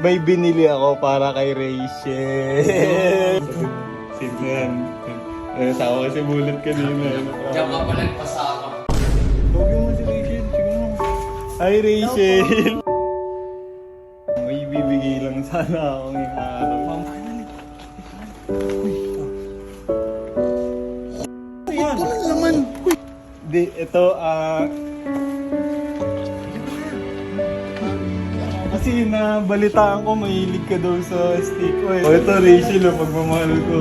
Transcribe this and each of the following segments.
May binili ako para kay Rachel. Simple yan. Sawa kasi bulot kanina. Diyan ka pala nagpasama. Tawagin mo si Rachel. Sige mo. Hi Rachel. May bibigay lang sana ako ngayong araw. Yan. Ito lang naman. Di, ito kasi nabalitaan ko mahilig ka daw sa stick oil. O ito Rachel, pagmamahal ko.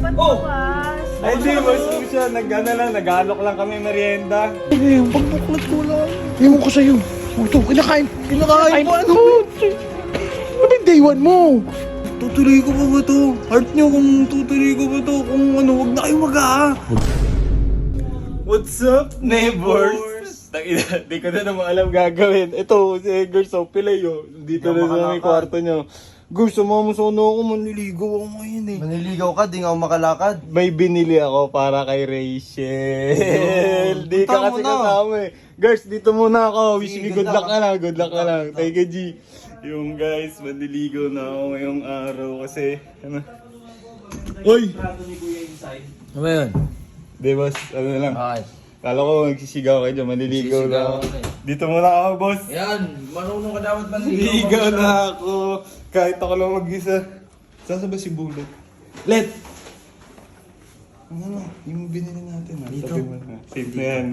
Patuwas. Ay di, mas ko siya. Nag-alok lang kami merienda. Eh, pagbuklat ko lang. Ewan ko sa'yo. Ito, kinakain. Kinakain mo ano? Ano yung day one mo? Tutuloy ko pa ba to? Heart nyo kung tutuloy ko ba to? Kung ano, wag na kayo mag-aha. What's up, neighbors? Di ko na naman alam gagawin. Ito, si Edgar so pilay oh. Dito na sa may kwarto nyo. Guys, sumama sa ano ako, manliligaw ako ngayon eh. Maniligaw ka, di nga ako makalakad. May binili ako para kay Rachel. Di ka Punta kasi mo na. kasama eh. Girls, dito muna ako. Wish Sige, me good good luck luck, ka lang. Good luck ka lang. Thank you, G. Yung guys, manliligaw na ako ngayong araw kasi, ano. Uy! Ano ba yun? Di boss, ano lang. Bakit? Kala ko magsisigaw kayo dyan, manliligaw na ako. Dito muna ako, boss. Yan, marunong ka dapat Manliligaw na ako. Kahit ako lang mag-isa. Saan ba si Bulot? Let! Ano, yung binili natin. Dito. Simple yan.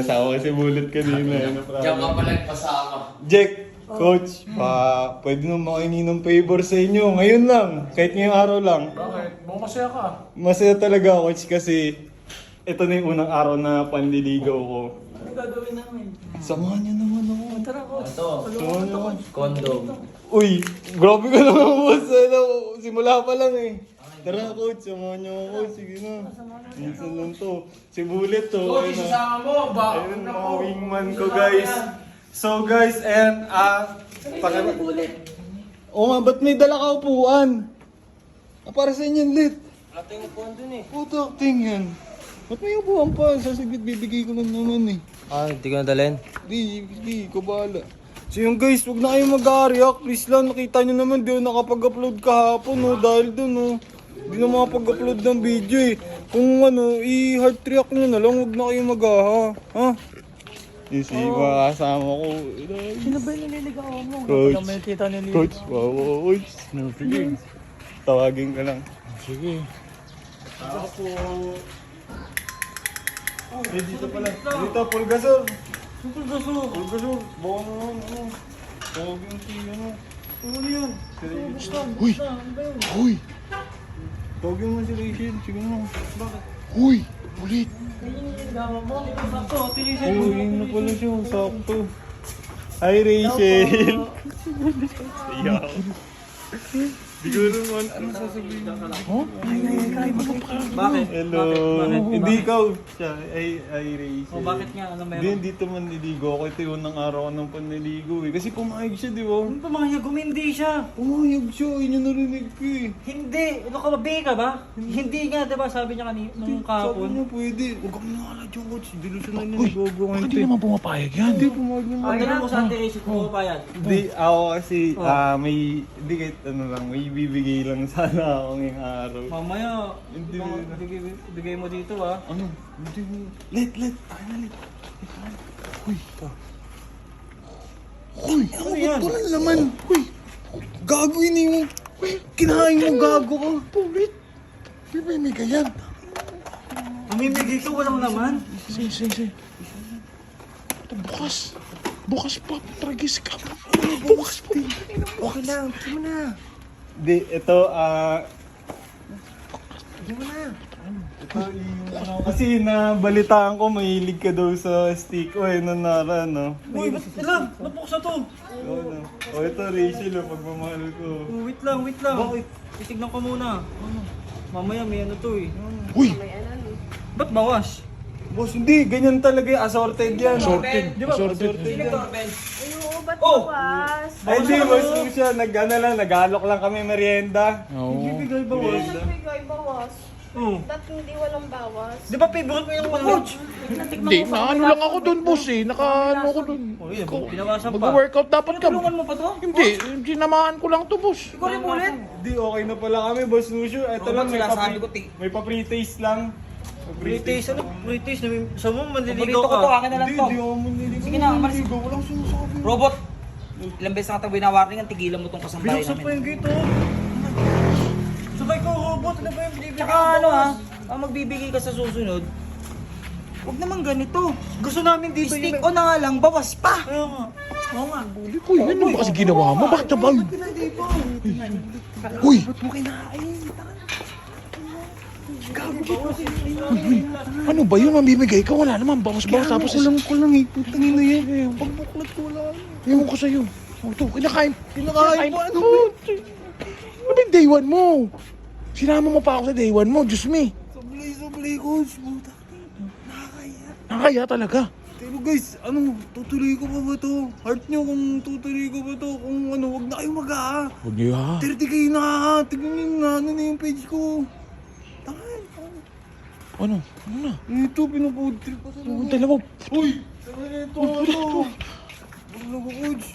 Sawa kasi Bulot kanina. Diyan ka pala nagpasama. Jack, coach, pwede nung makainin ng favor sa inyo. Ngayon lang, kahit ngayong araw lang. Bakit? Mukhang masaya ka. Masaya talaga, coach, kasi ito na yung unang araw na panliligaw ko. Ano gagawin namin? Samahan niyo naman ako. Tara, coach. Ito, Samahan niyo ako. condom. Uy, grabe ka naman, boss. Ano, simula pa lang eh. Tara, coach, samahan niyo ako. Sige na. Minsan lang to. Si Bullet to. Coach, Ayun na. isasama mo. Ayun, mga wingman ko, guys. So, guys, and, Oo nga, ba't may dala ka upuan? Para sa inyo, lit. Wala tayong upuan dun eh. Puto, tingin. Ba't may upuan pa? Sasaglit, bibigay ko lang naman eh. Hindi ko nadalhin? Di, ikaw bahala. So yung guys, huwag na kayong mag-react. Please lang, nakita nyo naman, di ako nakapag-upload kahapon, no? Dahil dun, no? Di na makapag-upload ng video, eh. Kung ano, i-heart react nyo na lang, huwag na kayong mag-aha. Ha? Yes, mga kasama ko. Sino ba yung nililigaw mo? Coach. Kapag may kita nililigaw. Coach, wow, coach. Sige. Tawagin ka lang. Sige. Ako. Eh, dito pala. Dito, Pulgasor. Pulgasor. Pulgasor. Baka naman, ano. Tawagin si, ano. Ano yan? Uy! Uy! Tawagin mo si Rachel. Sige na. Bakit? Uy! Ulit! Nililigaw mo? Sakto, tinisin mo. Uy, yun na pala siya. Sakto. Hi, Rachel. Iyaw. Di ko naman. Ano sasabihin? Bakit? Hello. Bakit? Hindi ikaw. Siya. Ay, Rachel. O bakit nga? Ano Hindi, meron? dito man niligo ako. Ito yung unang araw ko ng panliligo eh. Kasi pumayag siya, di ba? Ano pumayag? Humindi siya. Pumayag siya. Yun yung narinig ko eh. Hindi. Ano ka ba? Bi ka ba? Hindi nga, diba? Sabi niya kanina nung Sabi kahapon. niya pwede. Huwag kang nakalat yung coach. Delusional niya. Uy! Nagbago Bakit ngayon. hindi naman pumapayag yan? Hindi, pumayag naman. Ang tanong mo sa Ate Rachel kung papayag. Hindi, ako kasi may, hindi kahit ano lang, may bibigay lang sana ako ngayong araw. Mamaya, Hindi. bigay mo dito ah. Ano? Hindi mo. Let. Tayo na, let. Uy! Uy! Ano yan? Ito lang naman! Uy! Gago ini mo! Uy! Kinahain mo gago ka! Pulit! Uy, may ganyan! Mamimigay ka, walang naman. Sige. Ito bukas! Bukas pa! Tragis ka! Bukas pa! Okay lang! Ito mo na! Hindi, ito, Ito mo na! ito yung, kasi nabalitaan ko mahilig ka daw sa stick oil na nara, no? Uy, ba't lang? Napuksa to. Oo, no? O ito, Rachel, pagmamahal ko. Wait lang. Bakit? Titignan ko muna. Mamaya may ano to eh. Uy! Ba't bawas? Boss, hindi, ganyan talaga yung assorted yan. Sorted! Di ba? Sorted! Assorted yan. Oo, ba't Oh! bawas? Ay, di, boss, mo siya, nag-alok lang kami merienda. Oo. Bibigay Hindi bawas. nagbigay bawas. Oh. Ba't hindi walang bawas? Di ba favorite mo yung coach? Hindi, naano lang ako doon, boss eh. Nakaano ko doon. Oh, yun, pinawasan pa. Mag-workout dapat ka. Tulungan mo pa to? Hindi, sinamaan ko lang to, boss. Ikaw rin ulit. Di, okay na pala kami, Boss Lucio. Ito lang, may pa-pre-taste lang. Pre-taste, ano? Pre-taste, sa mo Paborito manliligaw ko to, ka. akin na lang Hindi, to. di ako manliligaw. Sige na, umalis. Manliligaw, walang sinasabi. Robot, ilang beses na kita binawarningan, tigilan mo tong kasambahay Binuksan pa namin. yung gate, oh. Sabay ko, robot. Ano ba yung binibigay Tsaka mo, ano boss? ang magbibigay ka sa susunod, huwag naman ganito. Gusto namin dito Stick on na nga lang, bawas pa. Ayaw nga. Oo nga. Uy, ano ba kasi ginawa mo? Bakit ba? Uy! Ano ba yun? Mamimigay ka? Wala naman. Bawas-bawas tapos... Kulang ko lang eh. Putangin na yan. Pagbuklat ko lang. Ewan ko sa'yo. Oh, ito, kinakain. Kinakain mo, ano? Ano ba yung day one mo? Sinama mo pa ako sa day one mo. Diyos me. Sablay, coach. Puta. Nakakaya. Nakakaya talaga. Pero guys, ano, tutuloy ko pa ba to? Heart nyo kung tutuloy ko ba to? Kung ano, wag na kayo mag-aa. Huwag niyo ha. 30k na, tignan nyo na, ano na yung page ko. Tangan, Ano? Ano na? ito, pinupood trip pa Huwag talaga. dalawa. Uy! Tangan ito, ano? Wag na ko, coach.